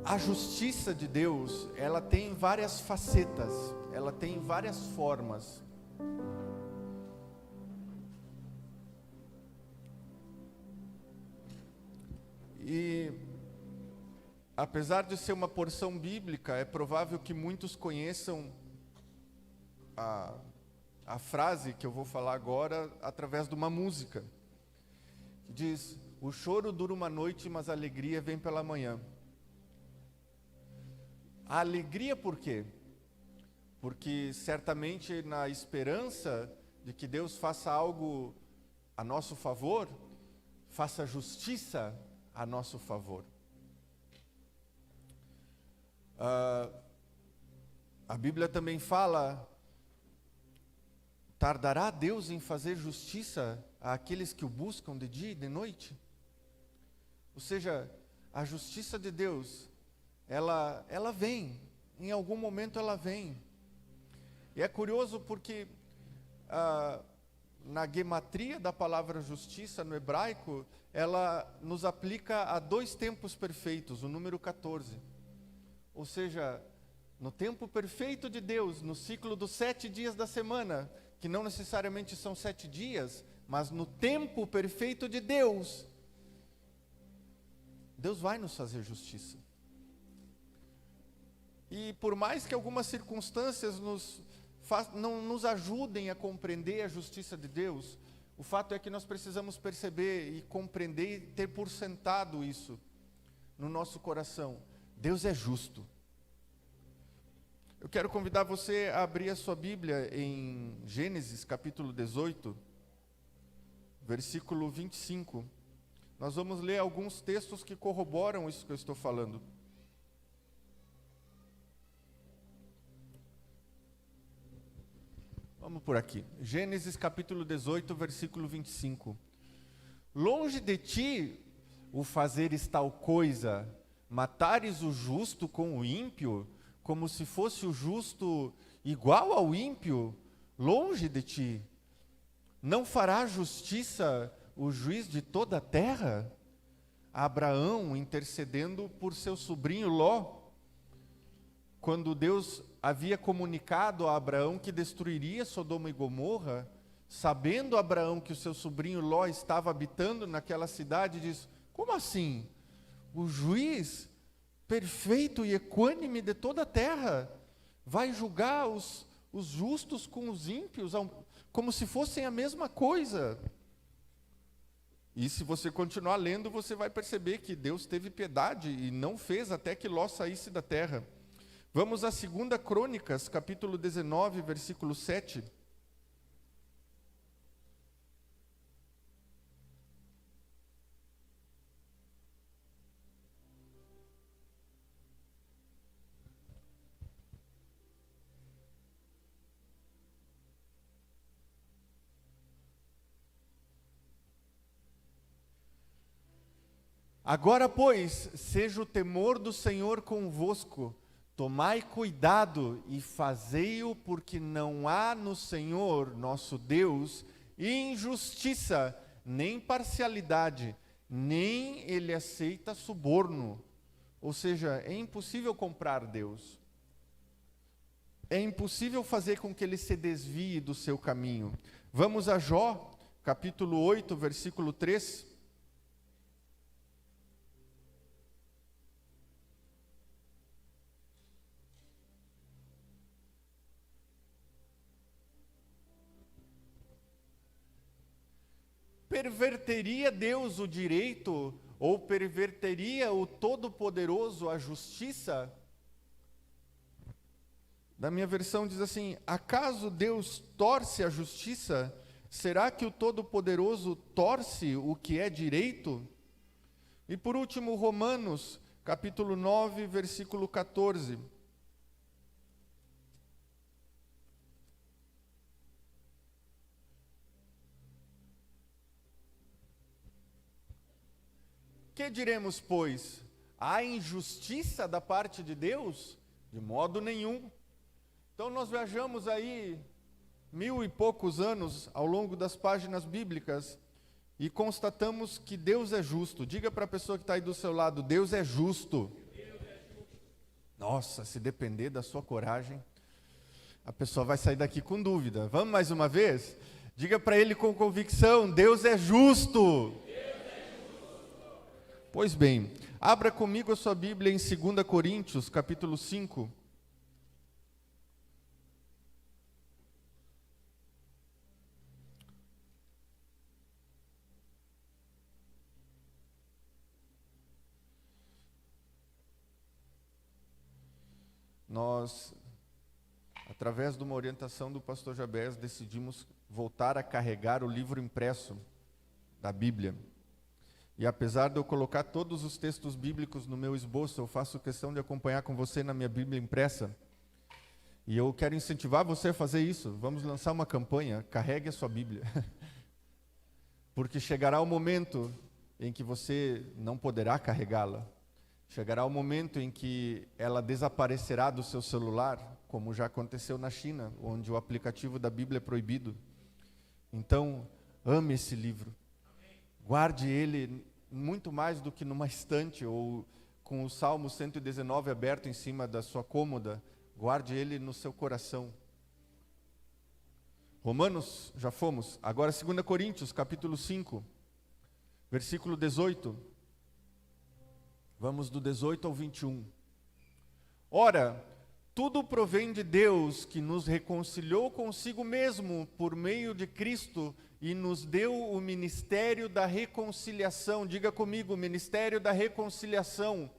A justiça de Deus, ela tem várias facetas, ela tem várias formas. E, apesar de ser uma porção bíblica, é provável que muitos conheçam a frase que eu vou falar agora através de uma música. Que diz: o choro dura uma noite, mas a alegria vem pela manhã. A alegria por quê? Porque certamente na esperança de que Deus faça algo a nosso favor, faça justiça a nosso favor. A Bíblia também fala: tardará Deus em fazer justiça àqueles que o buscam de dia e de noite? Ou seja, a justiça de Deus, ela vem, em algum momento ela vem. E é curioso porque na gematria da palavra justiça no hebraico, ela nos aplica a 2 tempos perfeitos, o número 14. Ou seja, no tempo perfeito de Deus, no ciclo dos 7 dias da semana, que não necessariamente são 7 dias, mas no tempo perfeito de Deus, Deus vai nos fazer justiça. E por mais que algumas circunstâncias não nos ajudem a compreender a justiça de Deus, o fato é que nós precisamos perceber e compreender e ter por sentado isso no nosso coração. Deus é justo. Eu quero convidar você a abrir a sua Bíblia em Gênesis capítulo 18, versículo 25. Nós vamos ler alguns textos que corroboram isso que eu estou falando. Vamos por aqui. Gênesis capítulo 18, versículo 25. Longe de ti o fazeres tal coisa, matares o justo com o ímpio, como se fosse o justo igual ao ímpio, longe de ti. Não fará justiça o juiz de toda a terra? Abraão intercedendo por seu sobrinho Ló, quando Deus havia comunicado a Abraão que destruiria Sodoma e Gomorra, sabendo Abraão que o seu sobrinho Ló estava habitando naquela cidade, diz: como assim? O juiz perfeito e equânime de toda a terra vai julgar os justos com os ímpios, como se fossem a mesma coisa. E se você continuar lendo, você vai perceber que Deus teve piedade e não fez até que Ló saísse da terra. Vamos a 2 Crônicas, capítulo 19, versículo 7. Agora, pois, seja o temor do Senhor convosco, tomai cuidado e fazei-o, porque não há no Senhor, nosso Deus, injustiça, nem parcialidade, nem Ele aceita suborno. Ou seja, é impossível comprar Deus. É impossível fazer com que Ele se desvie do seu caminho. Vamos a Jó, capítulo 8, versículo 3. Perverteria Deus o direito, ou perverteria o Todo-Poderoso a justiça? Da minha versão diz assim: acaso Deus torce a justiça? Será que o Todo-Poderoso torce o que é direito? E por último, Romanos, capítulo 9, versículo 14. Que diremos, pois? Há injustiça da parte de Deus? De modo nenhum. Então nós viajamos aí 1000 e poucos anos ao longo das páginas bíblicas e constatamos que Deus é justo. Diga para a pessoa que está aí do seu lado: Deus é justo. Nossa, se depender da sua coragem, a pessoa vai sair daqui com dúvida. Vamos mais uma vez? Diga para ele com convicção: Deus é justo. Pois bem, abra comigo a sua Bíblia em 2 Coríntios, capítulo 5. Nós, através de uma orientação do pastor Jabez, decidimos voltar a carregar o livro impresso da Bíblia. E apesar de eu colocar todos os textos bíblicos no meu esboço, eu faço questão de acompanhar com você na minha Bíblia impressa. E eu quero incentivar você a fazer isso. Vamos lançar uma campanha, carregue a sua Bíblia. Porque chegará o momento em que você não poderá carregá-la. Chegará o momento em que ela desaparecerá do seu celular, como já aconteceu na China, onde o aplicativo da Bíblia é proibido. Então, ame esse livro. Guarde ele muito mais do que numa estante ou com o Salmo 119 aberto em cima da sua cômoda. Guarde ele no seu coração. Romanos, já fomos. Agora 2 Coríntios, capítulo 5, versículo 18. Vamos do 18 ao 21. Ora, tudo provém de Deus, que nos reconciliou consigo mesmo por meio de Cristo e nos deu o ministério da reconciliação. Diga comigo, ministério da reconciliação.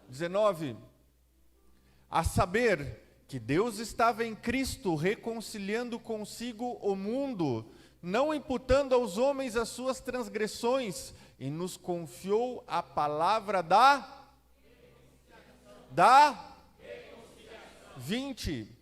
19. A saber que Deus estava em Cristo reconciliando consigo o mundo, não imputando aos homens as suas transgressões, e nos confiou a palavra da 20.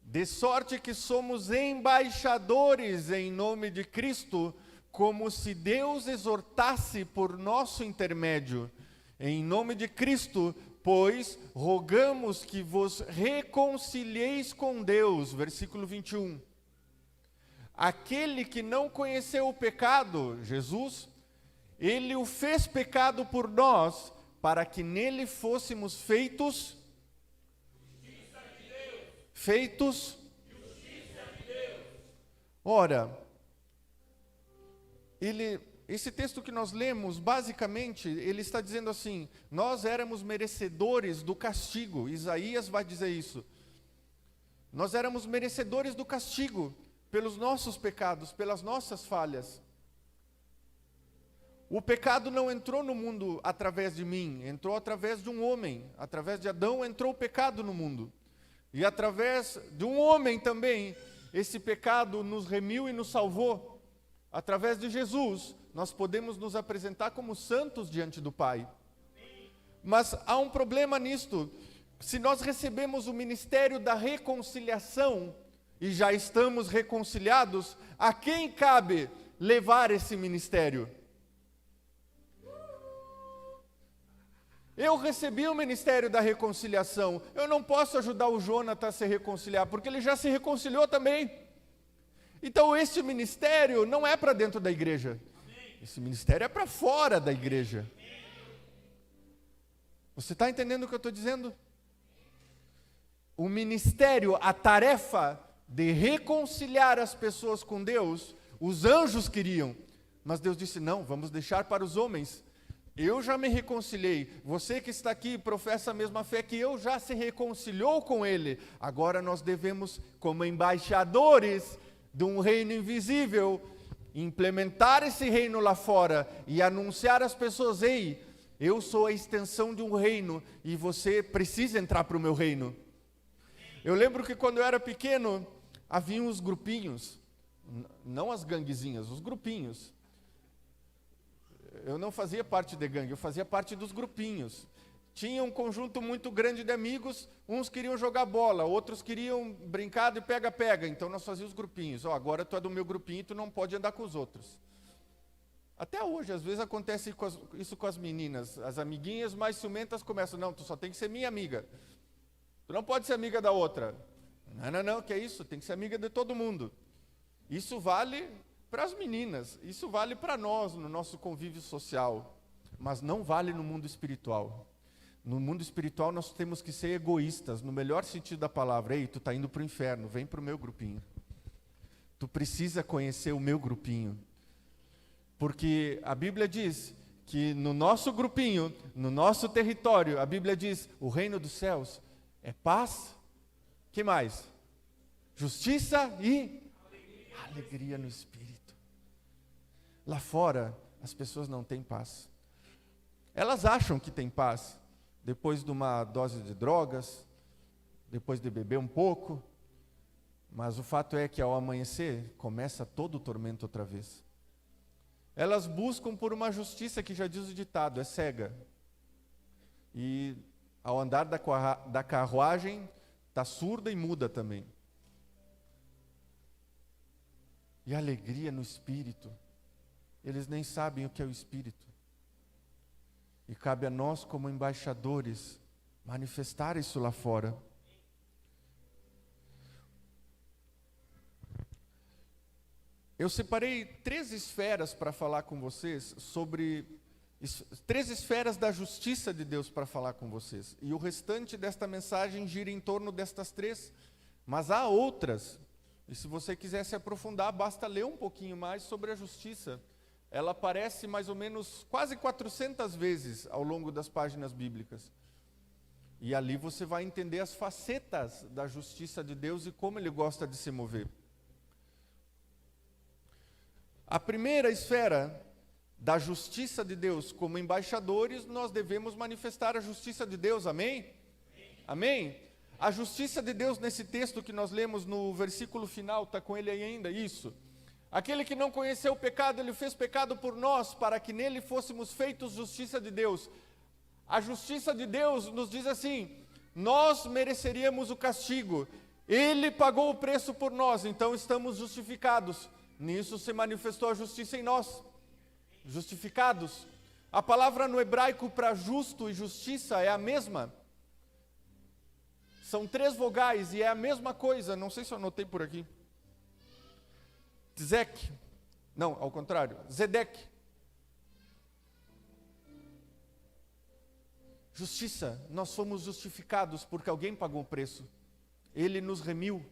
De sorte que somos embaixadores em nome de Cristo, como se Deus exortasse por nosso intermédio. Em nome de Cristo, pois, rogamos que vos reconcilieis com Deus. Versículo 21. Aquele que não conheceu o pecado, Jesus, ele o fez pecado por nós, para que nele fôssemos feitos justiça de Deus. Feitos justiça de Deus. Ora, esse texto que nós lemos, basicamente, ele está dizendo assim: nós éramos merecedores do castigo. Isaías vai dizer isso. Nós éramos merecedores do castigo pelos nossos pecados, pelas nossas falhas. O pecado não entrou no mundo através de mim, entrou através de um homem. Através de Adão entrou o pecado no mundo. E através de um homem também, esse pecado nos remiu e nos salvou. Através de Jesus, nós podemos nos apresentar como santos diante do Pai. Mas há um problema nisto. Se nós recebemos o ministério da reconciliação, e já estamos reconciliados, a quem cabe levar esse ministério? Eu recebi o ministério da reconciliação, eu não posso ajudar o Jonathan a se reconciliar, porque ele já se reconciliou também. Então esse ministério não é para dentro da igreja, esse ministério é para fora da igreja. Você está entendendo o que eu estou dizendo? O ministério, a tarefa de reconciliar as pessoas com Deus, os anjos queriam, mas Deus disse: não, vamos deixar para os homens. Eu já me reconciliei, você que está aqui professa a mesma fé que eu, já se reconciliou com Ele. Agora nós devemos, como embaixadores de um reino invisível, implementar esse reino lá fora e anunciar às pessoas: ei, eu sou a extensão de um reino e você precisa entrar para o meu reino. Eu lembro que quando eu era pequeno, havia uns grupinhos, não as ganguezinhas, os grupinhos. Eu não fazia parte de gangue, eu fazia parte dos grupinhos. Tinha um conjunto muito grande de amigos, uns queriam jogar bola, outros queriam brincar de pega-pega, então nós fazíamos grupinhos. Agora tu é do meu grupinho e tu não pode andar com os outros. Até hoje, às vezes acontece isso com as meninas, as amiguinhas mais ciumentas começam: não, tu só tem que ser minha amiga, tu não pode ser amiga da outra. Não, que é isso? Tem que ser amiga de todo mundo. Isso vale para as meninas, isso vale para nós, no nosso convívio social. mas não vale no mundo espiritual. No mundo espiritual nós temos que ser egoístas, no melhor sentido da palavra. Ei, tu está indo para o inferno, vem para o meu grupinho. Tu precisa conhecer o meu grupinho. Porque a Bíblia diz que no nosso grupinho, no nosso território, a Bíblia diz, o reino dos céus é paz, que mais? Justiça e alegria no Espírito. Lá fora, as pessoas não têm paz. Elas acham que têm paz, depois de uma dose de drogas, depois de beber um pouco, mas o fato é que ao amanhecer, começa todo o tormento outra vez. Elas buscam por uma justiça que já diz o ditado, é cega. E ao andar da carruagem, está surda e muda também. E alegria no Espírito. Eles nem sabem o que é o Espírito. E cabe a nós, como embaixadores, manifestar isso lá fora. Eu separei 3 esferas para falar com vocês sobre 3 esferas da justiça de Deus para falar com vocês. E o restante desta mensagem gira em torno destas 3. Mas há outras. E se você quiser se aprofundar, basta ler um pouquinho mais sobre a justiça. Ela aparece mais ou menos quase 400 vezes ao longo das páginas bíblicas. E ali você vai entender as facetas da justiça de Deus e como Ele gosta de se mover. A primeira esfera da justiça de Deus, como embaixadores, nós devemos manifestar a justiça de Deus, amém? Amém? A justiça de Deus nesse texto que nós lemos no versículo final, está com ele aí ainda, isso. Aquele que não conheceu o pecado, ele fez pecado por nós, para que nele fôssemos feitos justiça de Deus. A justiça de Deus nos diz assim, nós mereceríamos o castigo, ele pagou o preço por nós, então estamos justificados. Nisso se manifestou a justiça em nós, justificados. A palavra no hebraico para justo e justiça é a mesma. São 3 vogais e é a mesma coisa, não sei se eu anotei por aqui. Tzek, não, ao contrário, Zedek. Justiça, nós fomos justificados porque alguém pagou o preço. Ele nos remiu.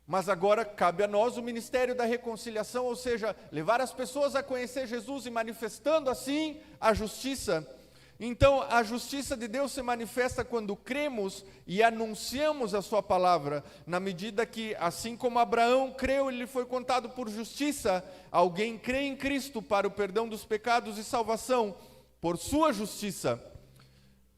Mas agora cabe a nós o ministério da reconciliação, ou seja, levar as pessoas a conhecer Jesus e manifestando assim a justiça. Então, a justiça de Deus se manifesta quando cremos e anunciamos a sua palavra, na medida que, assim como Abraão creu e lhe foi contado por justiça, alguém crê em Cristo para o perdão dos pecados e salvação por sua justiça.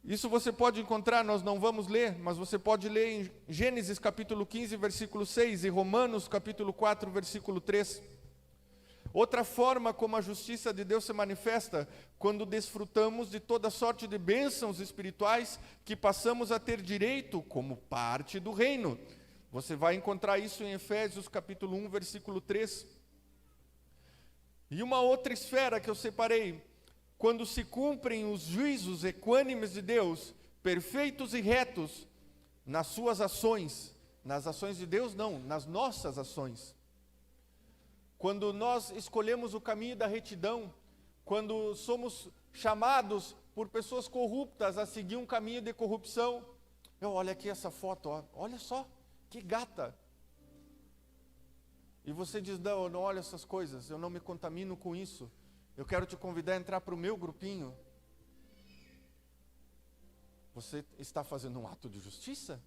Isso você pode encontrar, nós não vamos ler, mas você pode ler em Gênesis capítulo 15, versículo 6 e Romanos capítulo 4, versículo 3. Outra forma como a justiça de Deus se manifesta, quando desfrutamos de toda sorte de bênçãos espirituais que passamos a ter direito como parte do reino. Você vai encontrar isso em Efésios capítulo 1, versículo 3. E uma outra esfera que eu separei, quando se cumprem os juízos equânimes de Deus, perfeitos e retos, nas suas ações, nas ações de Deus não, nas nossas ações. Quando nós escolhemos o caminho da retidão, quando somos chamados por pessoas corruptas a seguir um caminho de corrupção. Olha aqui essa foto, ó, olha só, que gata. E você diz, não, eu não olho essas coisas, eu não me contamino com isso. Eu quero te convidar a entrar para o meu grupinho. Você está fazendo um ato de justiça?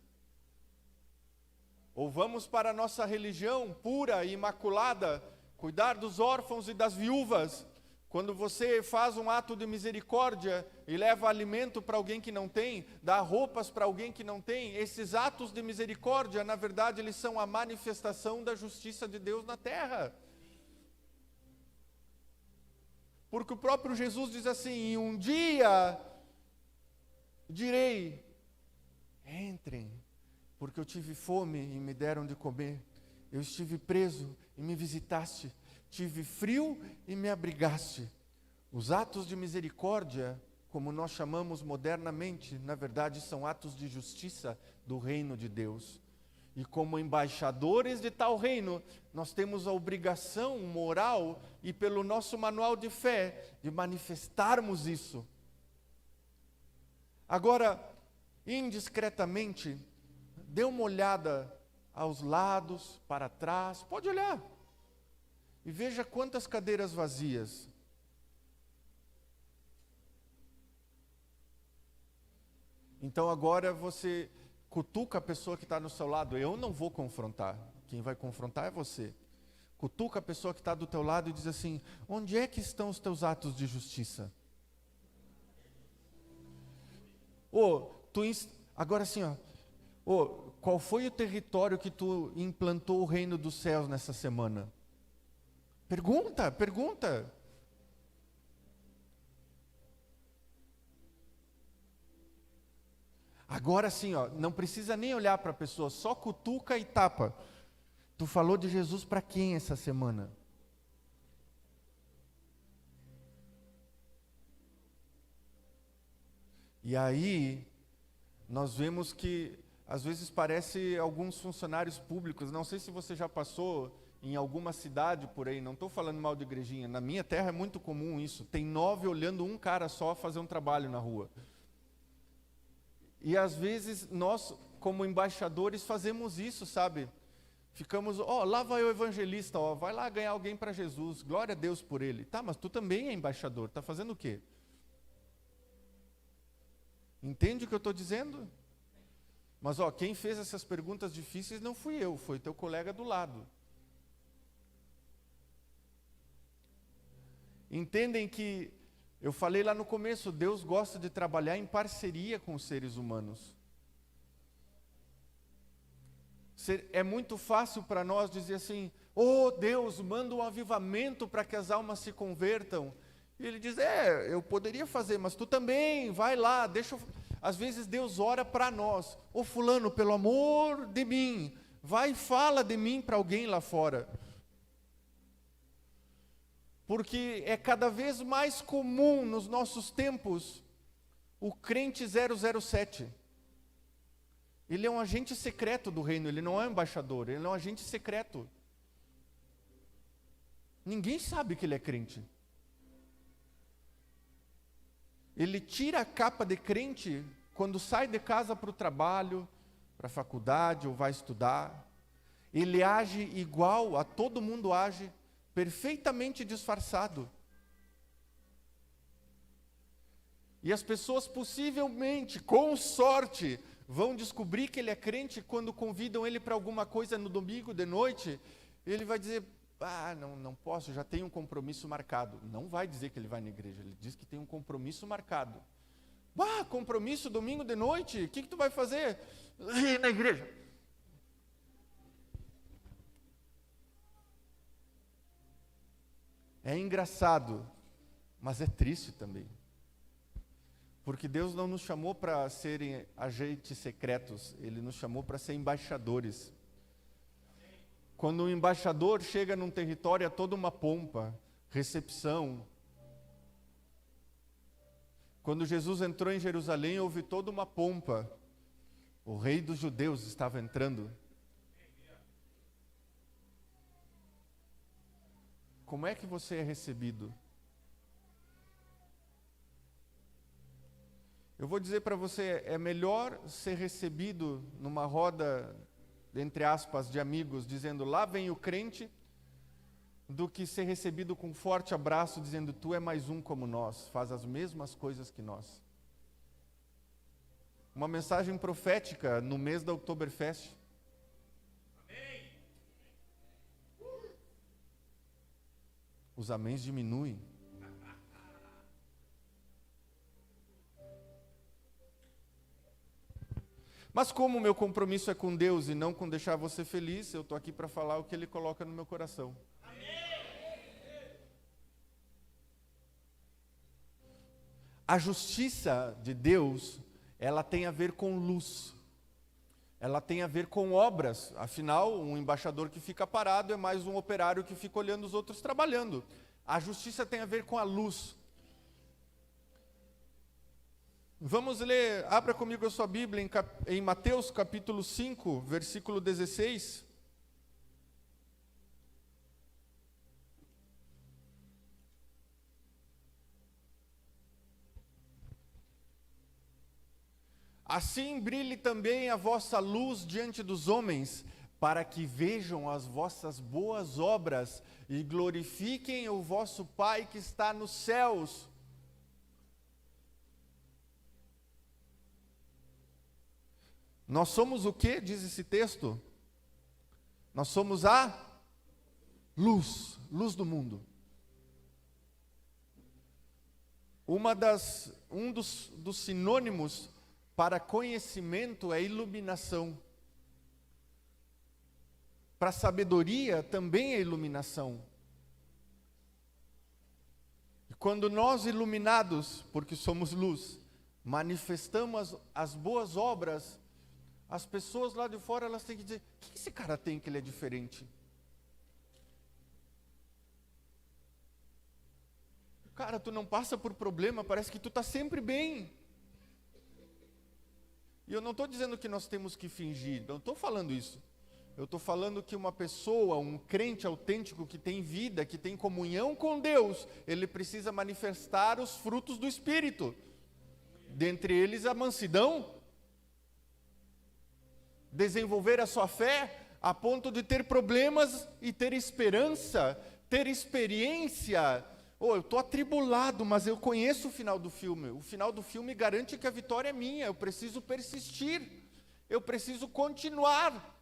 Ou vamos para a nossa religião pura e imaculada, cuidar dos órfãos e das viúvas. Quando você faz um ato de misericórdia e leva alimento para alguém que não tem, dá roupas para alguém que não tem, esses atos de misericórdia, na verdade, eles são a manifestação da justiça de Deus na terra. Porque o próprio Jesus diz assim, um dia direi, entrem, porque eu tive fome e me deram de comer, eu estive preso e me visitaste, tive frio e me abrigaste. Os atos de misericórdia, como nós chamamos modernamente, na verdade são atos de justiça do reino de Deus. E como embaixadores de tal reino, nós temos a obrigação moral e pelo nosso manual de fé de manifestarmos isso. Agora, indiscretamente, dê uma olhada aos lados, para trás, pode olhar. E veja quantas cadeiras vazias. Então agora você cutuca a pessoa que está no seu lado. Eu não vou confrontar. Quem vai confrontar é você. Cutuca a pessoa que está do teu lado e diz assim: onde é que estão os teus atos de justiça? Agora assim, qual foi o território que tu implantou o reino dos céus nessa semana? Pergunta. Agora sim, não precisa nem olhar para a pessoa, só cutuca e tapa. Tu falou de Jesus para quem essa semana? E aí, nós vemos que, às vezes parece alguns funcionários públicos, não sei se você já passou em alguma cidade por aí, não estou falando mal de igrejinha, na minha terra é muito comum isso, tem 9 olhando um cara só fazer um trabalho na rua. E às vezes nós, como embaixadores, fazemos isso, sabe? Ficamos, lá vai o evangelista, vai lá ganhar alguém para Jesus, glória a Deus por ele. Tá, mas tu também é embaixador, está fazendo o quê? Entende o que eu estou dizendo? Mas quem fez essas perguntas difíceis não fui eu, foi teu colega do lado. Entendem que, eu falei lá no começo, Deus gosta de trabalhar em parceria com os seres humanos. É muito fácil para nós dizer assim: Deus, manda um avivamento para que as almas se convertam. E ele diz: eu poderia fazer, mas tu também, vai lá, deixa eu... Às vezes Deus ora para nós: fulano, pelo amor de mim, vai e fala de mim para alguém lá fora. Porque é cada vez mais comum nos nossos tempos o crente 007. Ele é um agente secreto do reino, ele não é um embaixador, ele é um agente secreto. Ninguém sabe que ele é crente. Ele tira a capa de crente quando sai de casa para o trabalho, para a faculdade ou vai estudar. Ele age igual a todo mundo age, perfeitamente disfarçado. E as pessoas possivelmente, com sorte, vão descobrir que ele é crente quando convidam ele para alguma coisa no domingo de noite. Ele vai dizer: não posso, já tenho um compromisso marcado. Não vai dizer que ele vai na igreja, ele diz que tem um compromisso marcado. Compromisso domingo de noite? O que tu vai fazer? Ir na igreja. É engraçado, mas é triste também. Porque Deus não nos chamou para serem agentes secretos, Ele nos chamou para ser embaixadores. Quando um embaixador chega num território, é toda uma pompa, recepção. Quando Jesus entrou em Jerusalém, houve toda uma pompa. O rei dos judeus estava entrando. Como é que você é recebido? Eu vou dizer para você, é melhor ser recebido numa roda, entre aspas, de amigos, dizendo: lá vem o crente, do que ser recebido com um forte abraço, dizendo: tu é mais um como nós, faz as mesmas coisas que nós. Uma mensagem profética no mês da Oktoberfest. Os améns diminuem. Mas como o meu compromisso é com Deus e não com deixar você feliz, eu estou aqui para falar o que Ele coloca no meu coração. A justiça de Deus, ela tem a ver com luz. Ela tem a ver com obras. Afinal, um embaixador que fica parado é mais um operário que fica olhando os outros trabalhando. A justiça tem a ver com a luz. Vamos ler, abra comigo a sua Bíblia em Mateus capítulo 5, versículo 16. Assim brilhe também a vossa luz diante dos homens, para que vejam as vossas boas obras e glorifiquem o vosso Pai que está nos céus. Nós somos o que, diz esse texto? Nós somos a luz do mundo. Um dos sinônimos para conhecimento é iluminação. Para sabedoria também é iluminação. E quando nós iluminados, porque somos luz, manifestamos as boas obras, as pessoas lá de fora, elas têm que dizer, o que esse cara tem que ele é diferente? Cara, tu não passa por problema, parece que tu está sempre bem. E eu não estou dizendo que nós temos que fingir, não estou falando isso. Eu estou falando que uma pessoa, um crente autêntico que tem vida, que tem comunhão com Deus, ele precisa manifestar os frutos do Espírito. Dentre eles a mansidão, desenvolver a sua fé a ponto de ter problemas e ter esperança, ter experiência. Eu estou atribulado, mas eu conheço o final do filme. O final do filme garante que a vitória é minha. Eu preciso persistir. Eu preciso continuar.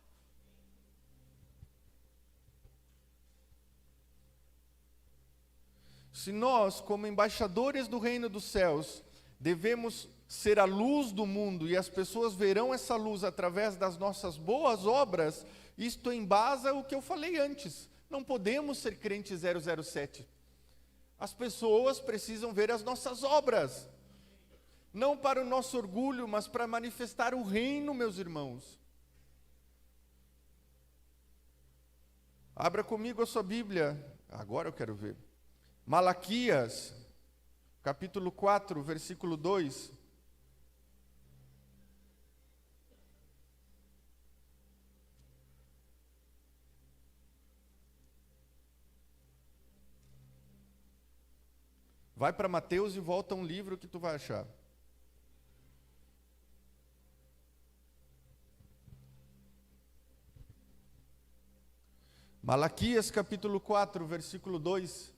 Se nós, como embaixadores do reino dos céus, devemos ser a luz do mundo e as pessoas verão essa luz através das nossas boas obras, isto embasa o que eu falei antes. Não podemos ser crente 007. As pessoas precisam ver as nossas obras, não para o nosso orgulho, mas para manifestar o reino, meus irmãos. Abra comigo a sua Bíblia, agora eu quero ver. Malaquias, capítulo 4, versículo 2. Vai para Mateus e volta um livro que tu vai achar. Malaquias capítulo 4, versículo 2.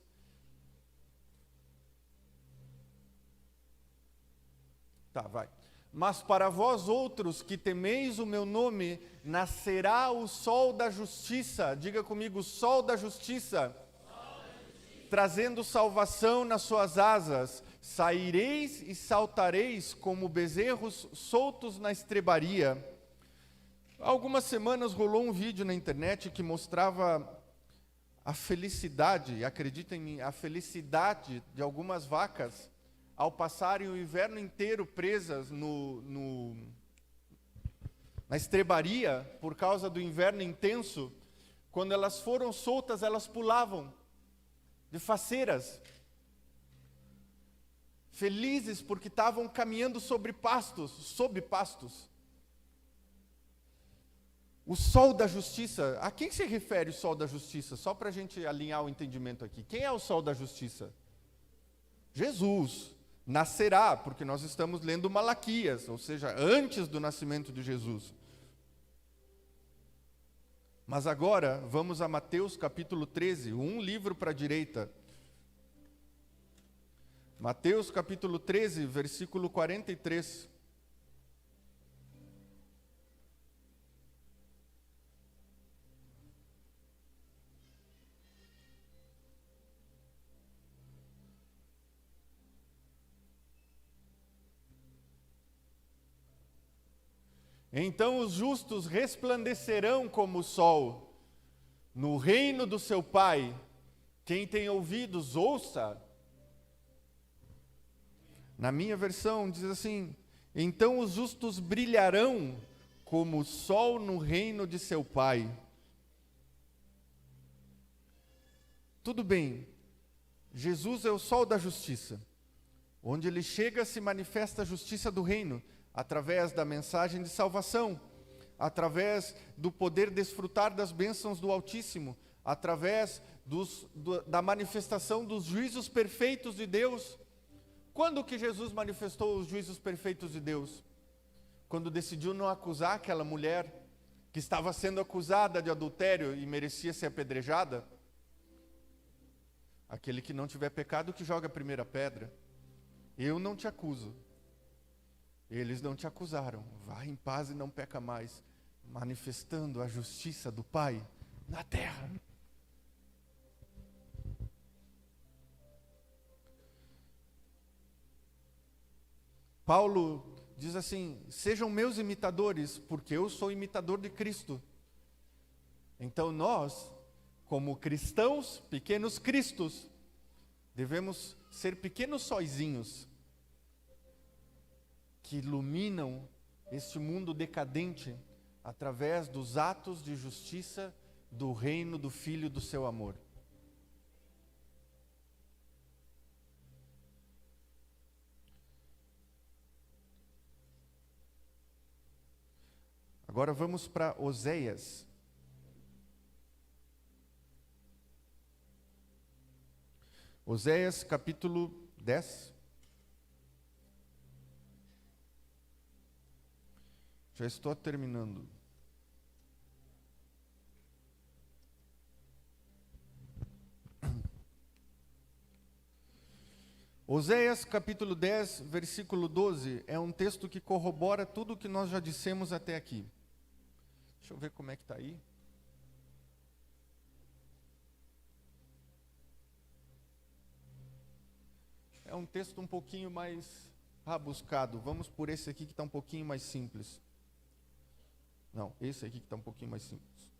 Tá, vai. Mas para vós outros que temeis o meu nome, nascerá o sol da justiça. Diga comigo, sol da justiça. Trazendo salvação nas suas asas, saireis e saltareis como bezerros soltos na estrebaria. Há algumas semanas rolou um vídeo na internet que mostrava a felicidade, acreditem em mim, a felicidade de algumas vacas ao passarem o inverno inteiro presas na estrebaria por causa do inverno intenso. Quando elas foram soltas, elas pulavam de faceiras, felizes porque estavam caminhando sob pastos. O sol da justiça, a quem se refere o sol da justiça? Só para a gente alinhar o entendimento aqui. Quem é o sol da justiça? Jesus. Nascerá, porque nós estamos lendo Malaquias, ou seja, antes do nascimento de Jesus. Mas agora, vamos a Mateus capítulo 13, um livro para a direita. Mateus capítulo 13, versículo 43. Então os justos resplandecerão como o sol no reino do seu Pai. Quem tem ouvidos, ouça. Na minha versão diz assim: então os justos brilharão como o sol no reino de seu Pai. Tudo bem, Jesus é o sol da justiça. Onde ele chega, se manifesta a justiça do reino, através da mensagem de salvação, através do poder desfrutar das bênçãos do Altíssimo, através da manifestação dos juízos perfeitos de Deus. Quando que Jesus manifestou os juízos perfeitos de Deus? Quando decidiu não acusar aquela mulher que estava sendo acusada de adultério e merecia ser apedrejada. Aquele que não tiver pecado, que joga a primeira pedra. Eu não te acuso. Eles não te acusaram. Vá em paz e não peca mais, manifestando a justiça do Pai na terra. Paulo diz assim: sejam meus imitadores, porque eu sou imitador de Cristo. Então nós, como cristãos, pequenos cristos, devemos ser pequenos sóizinhos que iluminam este mundo decadente através dos atos de justiça do reino do Filho do seu amor. Agora vamos para Oséias. Oséias capítulo 10. Já estou terminando. Oséias capítulo 10, versículo 12, é um texto que corrobora tudo o que nós já dissemos até aqui. Deixa eu ver como é que está aí. É um texto um pouquinho mais rabuscado. Vamos por esse aqui que está um pouquinho mais simples. Não, esse aqui que está um pouquinho mais simples.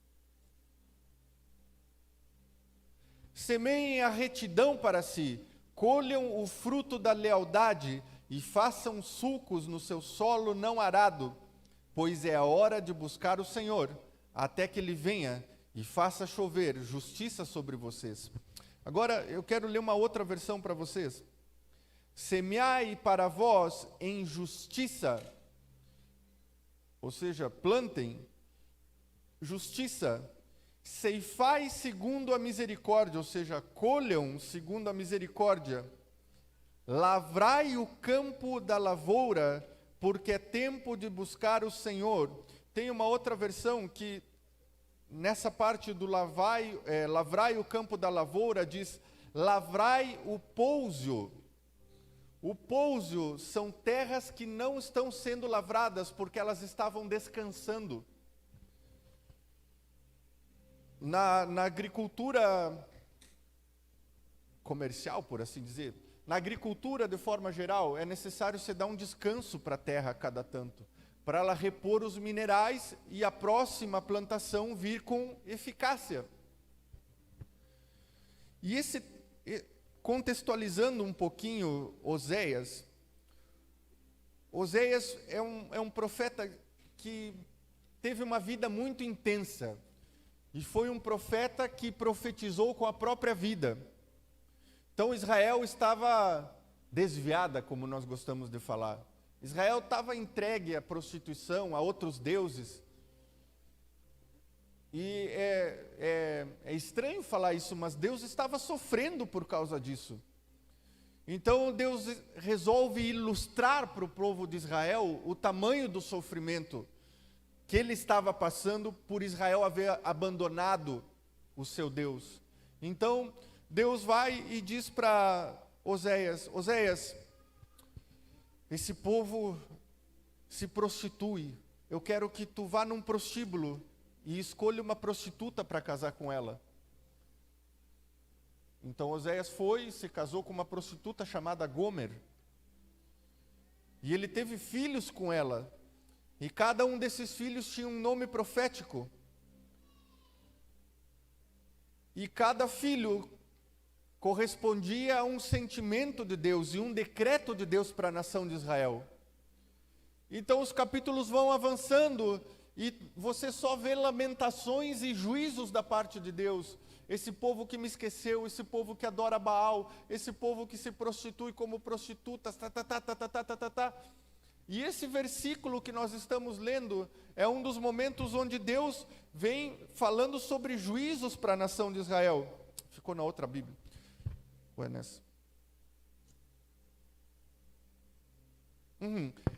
Semeiem a retidão para si, colham o fruto da lealdade e façam sulcos no seu solo não arado, pois é a hora de buscar o Senhor, até que Ele venha e faça chover justiça sobre vocês. Agora, eu quero ler uma outra versão para vocês. Semeai para vós em justiça, ou seja, plantem justiça, ceifai segundo a misericórdia, ou seja, colham segundo a misericórdia, lavrai o campo da lavoura, porque é tempo de buscar o Senhor. Tem uma outra versão que, nessa parte do lavrai o campo da lavoura, diz, lavrai o pousio. O pousio são terras que não estão sendo lavradas, porque elas estavam descansando. Na agricultura comercial, por assim dizer, na agricultura de forma geral, é necessário você dar um descanso para a terra a cada tanto, para ela repor os minerais e a próxima plantação vir com eficácia. E contextualizando um pouquinho Oséias é um profeta que teve uma vida muito intensa. E foi um profeta que profetizou com a própria vida. Então Israel estava desviada, como nós gostamos de falar. Israel estava entregue à prostituição, a outros deuses. E é estranho falar isso, mas Deus estava sofrendo por causa disso. Então Deus resolve ilustrar para o povo de Israel o tamanho do sofrimento que ele estava passando por Israel haver abandonado o seu Deus. Então, Deus vai e diz para Oséias, Oséias, esse povo se prostitui, eu quero que tu vá num prostíbulo e escolha uma prostituta para casar com ela. Então Oséias foi e se casou com uma prostituta chamada Gomer. E ele teve filhos com ela. E cada um desses filhos tinha um nome profético. E cada filho correspondia a um sentimento de Deus e um decreto de Deus para a nação de Israel. Então os capítulos vão avançando e você só vê lamentações e juízos da parte de Deus. esse povo que me esqueceu, esse povo que adora Baal, esse povo que se prostitui como prostitutas, E esse versículo que nós estamos lendo é um dos momentos onde Deus vem falando sobre juízos para a nação de Israel. Ficou na outra Bíblia. Ou é nessa?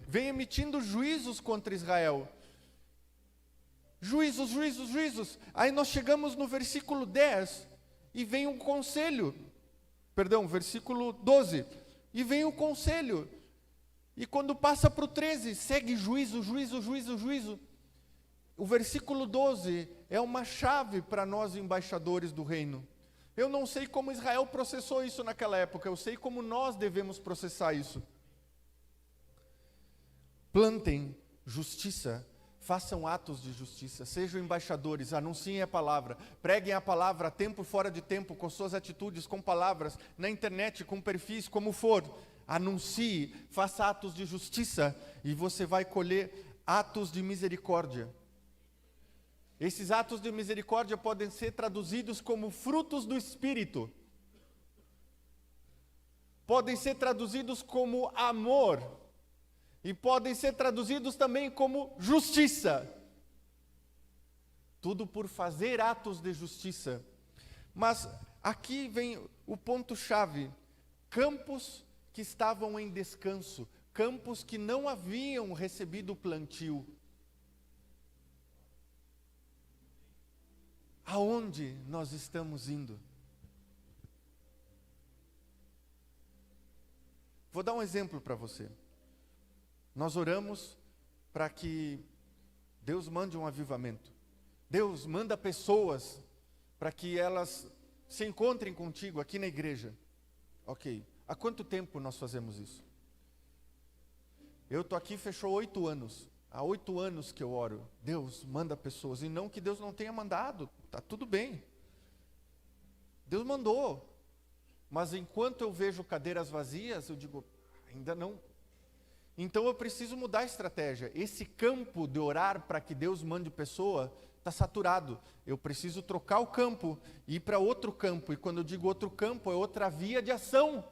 Vem emitindo juízos contra Israel. Juízos, juízos, juízos. Aí nós chegamos no versículo 10 e vem um conselho. Perdão, versículo 12. E vem o conselho. E quando passa para o 13, segue juízo, juízo, juízo, juízo. O versículo 12 é uma chave para nós embaixadores do reino. Eu não sei como Israel processou isso naquela época, eu sei como nós devemos processar isso. Plantem justiça, façam atos de justiça, sejam embaixadores, anunciem a palavra, preguem a palavra a tempo e fora de tempo, com suas atitudes, com palavras, na internet, com perfis, como for. Anuncie, faça atos de justiça e você vai colher atos de misericórdia. Esses atos de misericórdia podem ser traduzidos como frutos do Espírito. Podem ser traduzidos como amor. E podem ser traduzidos também como justiça. Tudo por fazer atos de justiça. Mas aqui vem o ponto-chave. Campos que estavam em descanso. Campos que não haviam recebido plantio. Aonde nós estamos indo? Vou dar um exemplo para você. Nós oramos para que Deus mande um avivamento. Deus manda pessoas para que elas se encontrem contigo aqui na igreja. Ok. Há quanto tempo nós fazemos isso? Eu estou aqui, fechou 8 anos. Há 8 anos que eu oro. Deus manda pessoas. E não que Deus não tenha mandado. Está tudo bem. Deus mandou. Mas enquanto eu vejo cadeiras vazias, eu digo, ainda não. Então eu preciso mudar a estratégia. Esse campo de orar para que Deus mande pessoa está saturado. Eu preciso trocar o campo e ir para outro campo. E quando eu digo outro campo, é outra via de ação.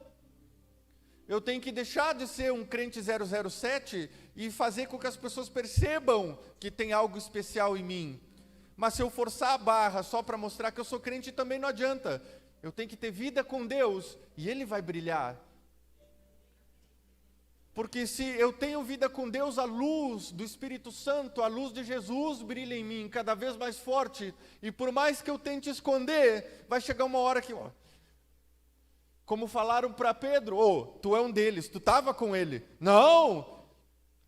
Eu tenho que deixar de ser um crente 007 e fazer com que as pessoas percebam que tem algo especial em mim. Mas se eu forçar a barra só para mostrar que eu sou crente, também não adianta. Eu tenho que ter vida com Deus e Ele vai brilhar. Porque se eu tenho vida com Deus, a luz do Espírito Santo, a luz de Jesus brilha em mim cada vez mais forte. E por mais que eu tente esconder, vai chegar uma hora que... Como falaram para Pedro, tu é um deles, tu estava com ele. Não!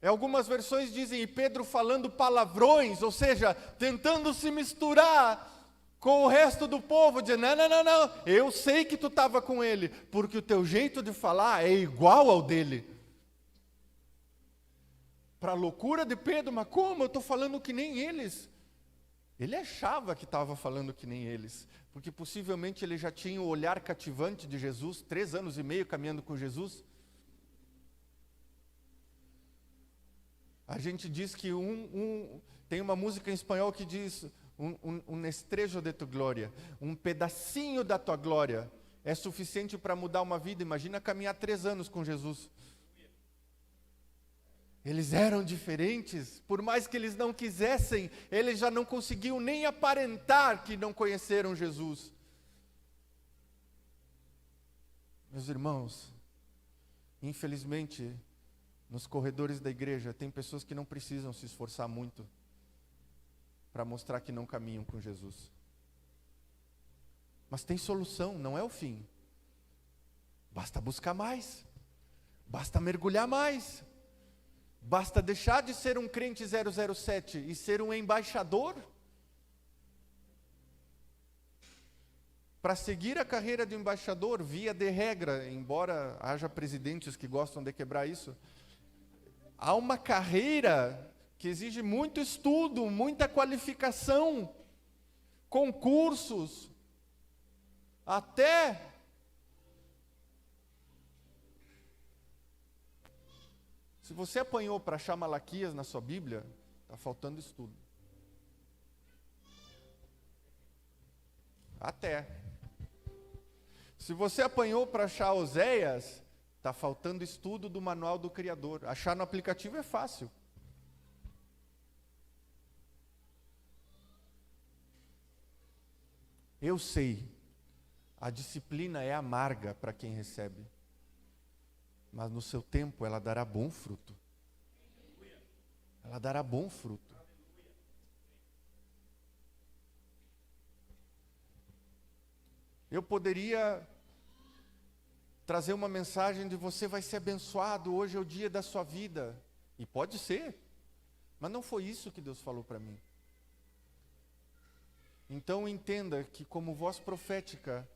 Algumas versões dizem, e Pedro falando palavrões, ou seja, tentando se misturar com o resto do povo, dizendo, não, eu sei que tu estava com ele, porque o teu jeito de falar é igual ao dele. Para a loucura de Pedro, mas como? Eu estou falando que nem eles. Ele achava que estava falando que nem eles, porque possivelmente ele já tinha o olhar cativante de Jesus, 3 anos e meio caminhando com Jesus. A gente diz que tem uma música em espanhol que diz, um estrejo de tu glória, um pedacinho da tua glória, é suficiente para mudar uma vida. Imagina caminhar 3 anos com Jesus. Eles eram diferentes, por mais que eles não quisessem, eles já não conseguiam nem aparentar que não conheceram Jesus. Meus irmãos, infelizmente, nos corredores da igreja, tem pessoas que não precisam se esforçar muito para mostrar que não caminham com Jesus. Mas tem solução, não é o fim. Basta buscar mais, basta mergulhar mais. Basta deixar de ser um crente 007 e ser um embaixador. Para seguir a carreira de embaixador, via de regra, embora haja presidentes que gostam de quebrar isso, há uma carreira que exige muito estudo, muita qualificação, concursos, até... Se você apanhou para achar Malaquias na sua Bíblia, está faltando estudo. Até. Se você apanhou para achar Oséias, está faltando estudo do manual do Criador. Achar no aplicativo é fácil. Eu sei, a disciplina é amarga para quem recebe, mas no seu tempo ela dará bom fruto. Ela dará bom fruto. Eu poderia trazer uma mensagem de você vai ser abençoado, hoje é o dia da sua vida. E pode ser, mas não foi isso que Deus falou para mim. Então entenda que como voz profética,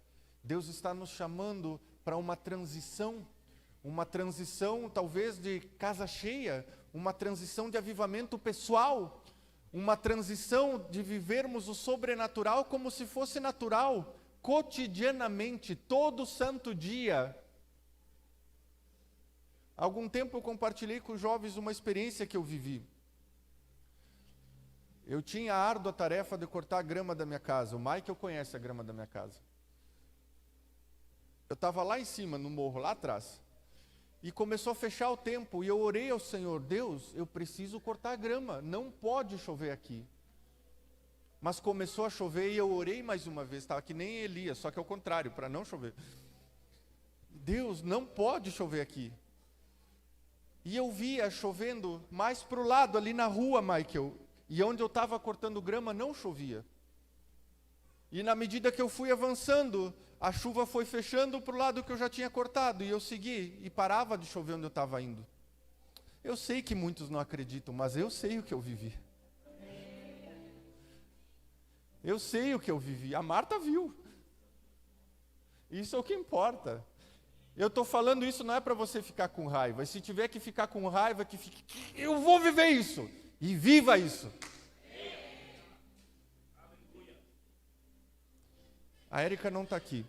Deus está nos chamando para uma transição talvez de casa cheia, uma transição de avivamento pessoal, uma transição de vivermos o sobrenatural como se fosse natural, cotidianamente, todo santo dia. Há algum tempo eu compartilhei com os jovens uma experiência que eu vivi. Eu tinha a árdua tarefa de cortar a grama da minha casa. O Michael conhece a grama da minha casa. Eu estava lá em cima, no morro, lá atrás. E começou a fechar o tempo. E eu orei ao Senhor, Deus, eu preciso cortar a grama. Não pode chover aqui. Mas começou a chover e eu orei mais uma vez. Estava que nem Elias, só que ao contrário, para não chover. Deus, não pode chover aqui. E eu via chovendo mais para o lado, ali na rua, Michael. E onde eu estava cortando grama não chovia. E na medida que eu fui avançando, a chuva foi fechando para o lado que eu já tinha cortado. E eu segui, e parava de chover onde eu estava indo. Eu sei que muitos não acreditam, mas eu sei o que eu vivi. Eu sei o que eu vivi. A Marta viu. Isso é o que importa. Eu estou falando isso não é para você ficar com raiva. E se tiver que ficar com raiva, que fique. Eu vou viver isso. E viva isso. A Érica não está aqui.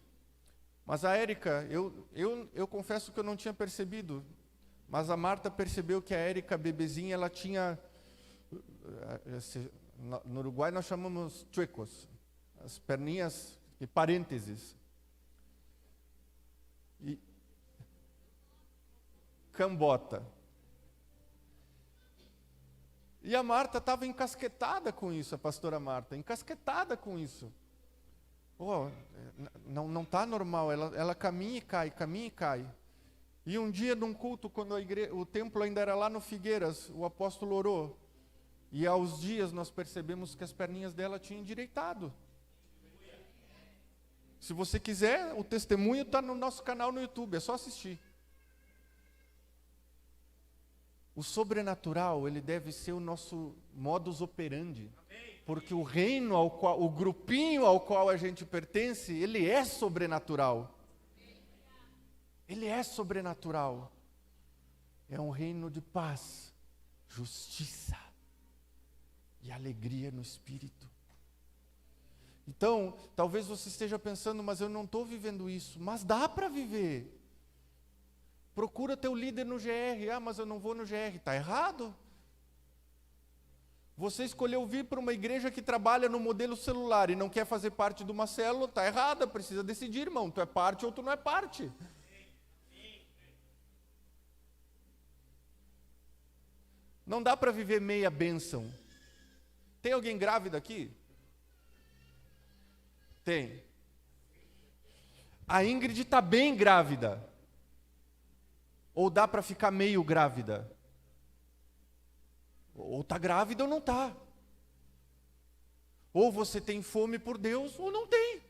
Mas a Érica, eu confesso que eu não tinha percebido. Mas a Marta percebeu que a Érica, bebezinha, ela tinha... No Uruguai nós chamamos chuecos. As perninhas e parênteses. E cambota. E a Marta estava encasquetada com isso, a pastora Marta, encasquetada com isso. Oh, não está normal, ela caminha e cai, caminha e cai. E um dia num culto, quando o templo ainda era lá no Figueiras, o apóstolo orou. E aos dias nós percebemos que as perninhas dela tinham endireitado. Se você quiser, o testemunho está no nosso canal no YouTube, é só assistir. O sobrenatural, ele deve ser o nosso modus operandi. Porque o reino o grupinho ao qual a gente pertence, ele é sobrenatural. Ele é sobrenatural. É um reino de paz, justiça e alegria no Espírito. Então, talvez você esteja pensando, mas eu não estou vivendo isso. Mas dá para viver. Procura teu líder no GR. Ah, mas eu não vou no GR. Está errado. Você escolheu vir para uma igreja que trabalha no modelo celular e não quer fazer parte de uma célula. Está errada. Precisa decidir, irmão. Tu é parte ou tu não é parte. Não dá para viver meia bênção. Tem alguém grávida aqui? Tem. A Ingrid está bem grávida. Ou dá para ficar meio grávida? Ou está grávida ou não está. Ou você tem fome por Deus ou não tem.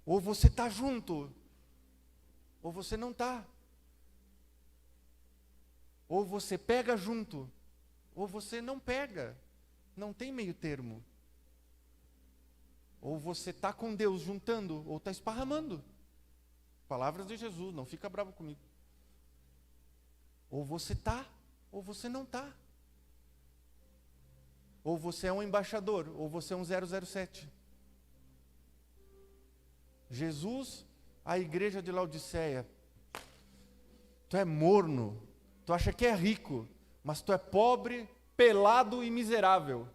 Ou você está junto, ou você não está. Ou você pega junto, ou você não pega. Não tem meio termo. Ou você está com Deus juntando, ou está esparramando. Palavras de Jesus, não fica bravo comigo. Ou você está, ou você não está. Ou você é um embaixador, ou você é um 007. Jesus, a igreja de Laodiceia, tu é morno, tu acha que é rico, mas tu é pobre, pelado e miserável.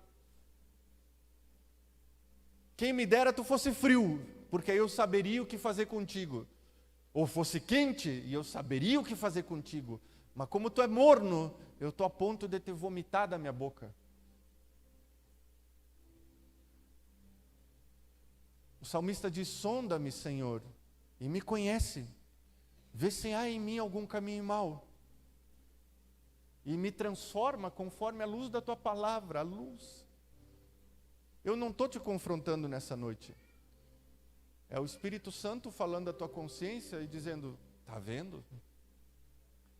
Quem me dera tu fosse frio, porque aí eu saberia o que fazer contigo. Ou fosse quente, e eu saberia o que fazer contigo. Mas como tu é morno, eu estou a ponto de te vomitar da minha boca. O salmista diz: sonda-me, Senhor, e me conhece. Vê se há em mim algum caminho mau. E me transforma conforme a luz da tua palavra, a luz. Eu não estou te confrontando nessa noite. É o Espírito Santo falando à tua consciência e dizendo: está vendo?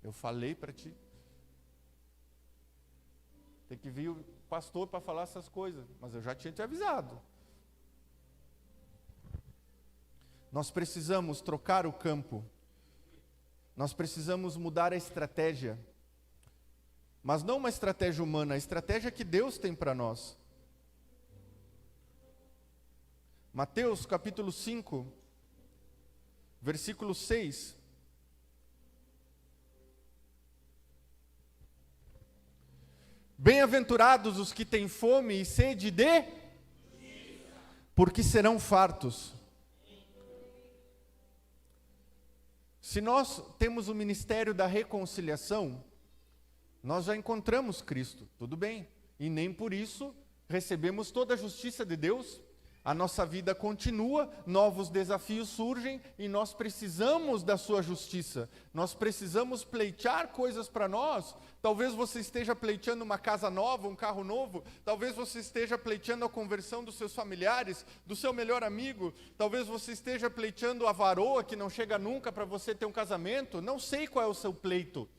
Eu falei para ti. Tem que vir o pastor para falar essas coisas, mas eu já tinha te avisado. Nós precisamos trocar o campo. Nós precisamos mudar a estratégia. Mas não uma estratégia humana, a estratégia que Deus tem para nós. Mateus capítulo 5, versículo 6. Bem-aventurados os que têm fome e sede de, porque serão fartos. Se nós temos o ministério da reconciliação, nós já encontramos Cristo, tudo bem. E nem por isso recebemos toda a justiça de Deus. A nossa vida continua, novos desafios surgem e nós precisamos da sua justiça. Nós precisamos pleitear coisas para nós. Talvez você esteja pleiteando uma casa nova, um carro novo. Talvez você esteja pleiteando a conversão dos seus familiares, do seu melhor amigo. Talvez você esteja pleiteando a varoa que não chega nunca para você ter um casamento. Não sei qual é o seu pleito.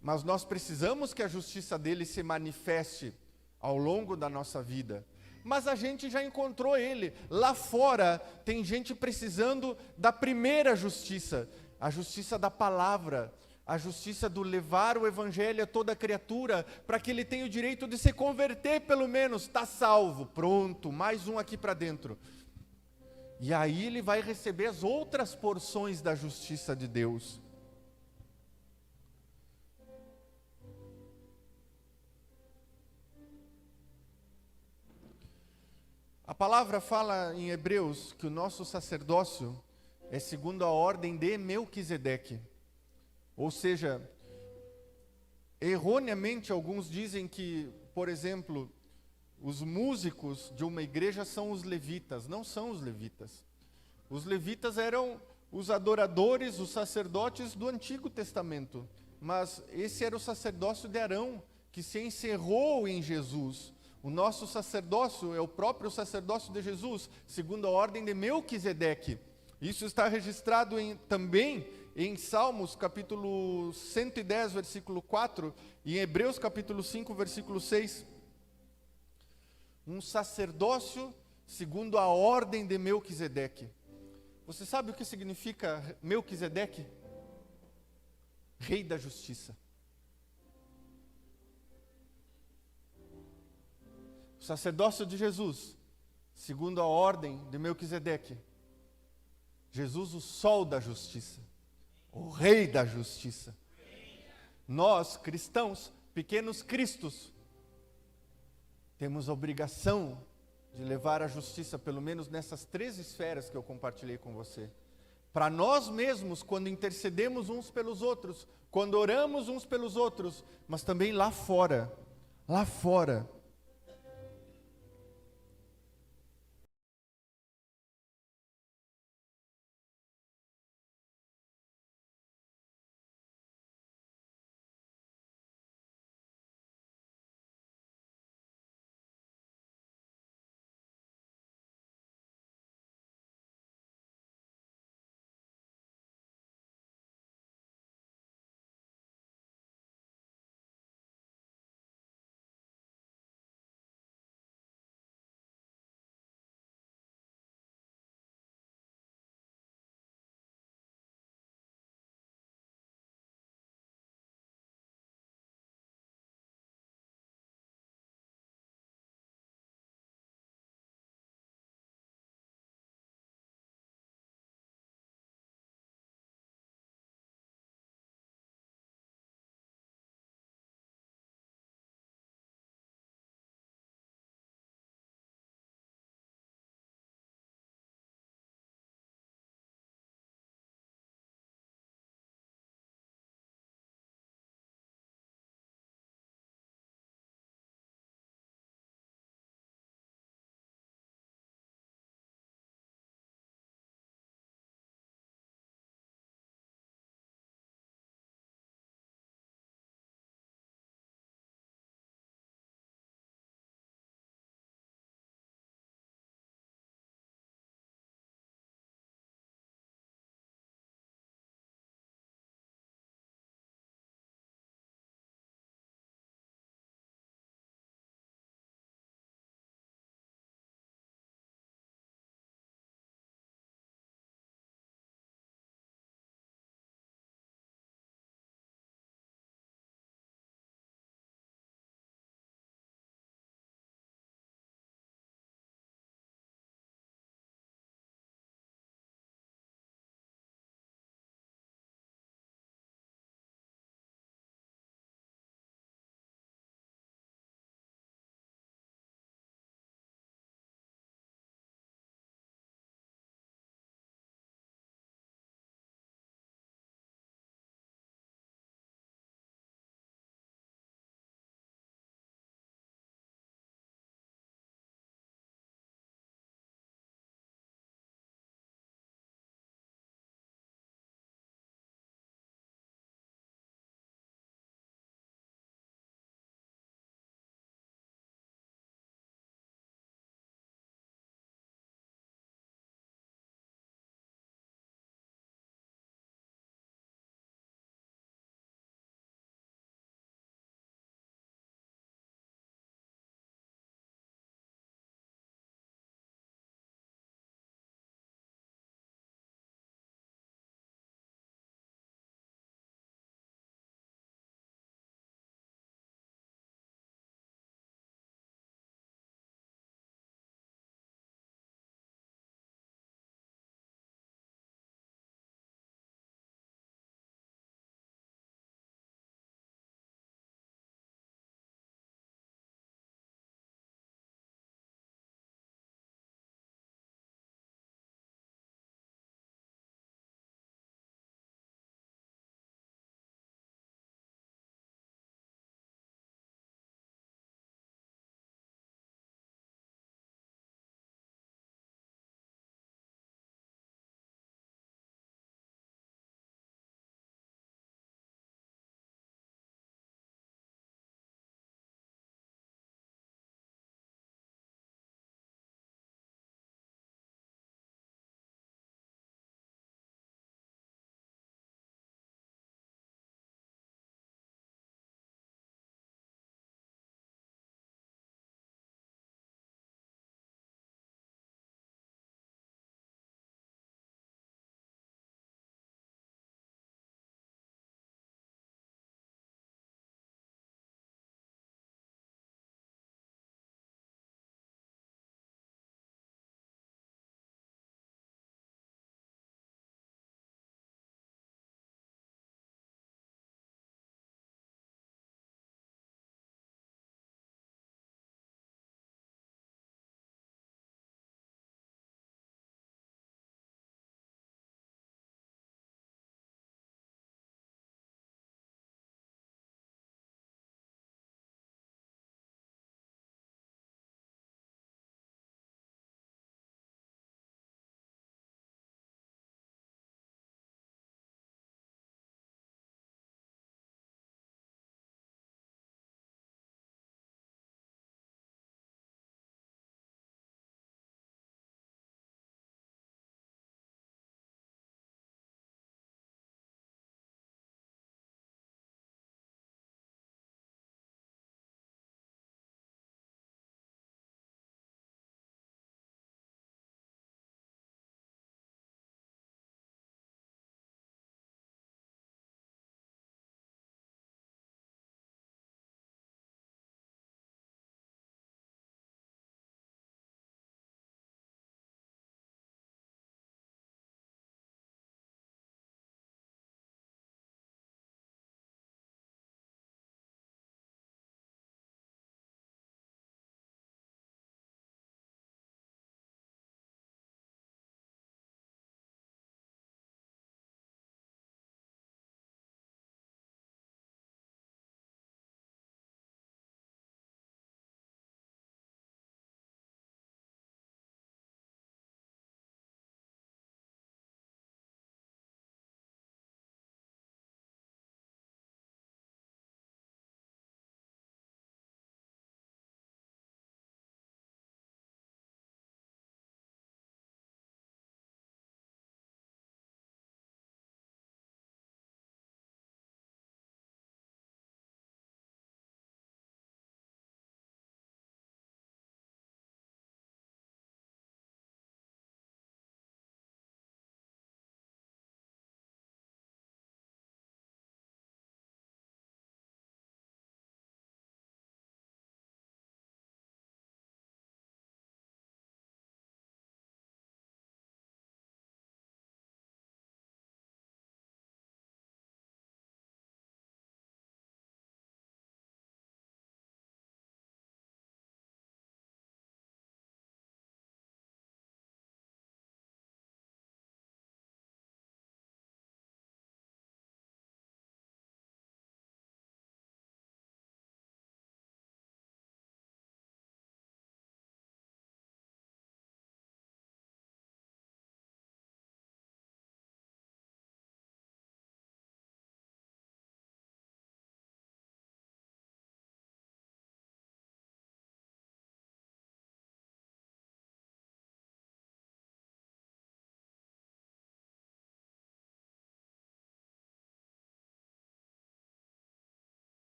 Mas nós precisamos que a justiça dele se manifeste ao longo da nossa vida. Mas a gente já encontrou ele. Lá fora tem gente precisando da primeira justiça, a justiça da palavra, a justiça do levar o evangelho a toda criatura, para que ele tenha o direito de se converter pelo menos, está salvo, pronto, mais um aqui para dentro. E aí ele vai receber as outras porções da justiça de Deus. A palavra fala em Hebreus que o nosso sacerdócio é segundo a ordem de Melquisedeque. Ou seja, erroneamente alguns dizem que, por exemplo, os músicos de uma igreja são os levitas. Não são os levitas. Os levitas eram os adoradores, os sacerdotes do Antigo Testamento. Mas esse era o sacerdócio de Arão, que se encerrou em Jesus. O nosso sacerdócio é o próprio sacerdócio de Jesus, segundo a ordem de Melquisedeque. Isso está registrado também em Salmos capítulo 110, versículo 4, e em Hebreus capítulo 5, versículo 6. Um sacerdócio segundo a ordem de Melquisedeque. Você sabe o que significa Melquisedeque? Rei da justiça. O sacerdócio de Jesus, segundo a ordem de Melquisedeque. Jesus, o sol da justiça, o rei da justiça. Nós, cristãos, pequenos cristos, temos a obrigação de levar a justiça, pelo menos nessas 3 esferas que eu compartilhei com você. Para nós mesmos, quando intercedemos uns pelos outros, quando oramos uns pelos outros, mas também lá fora. Lá fora.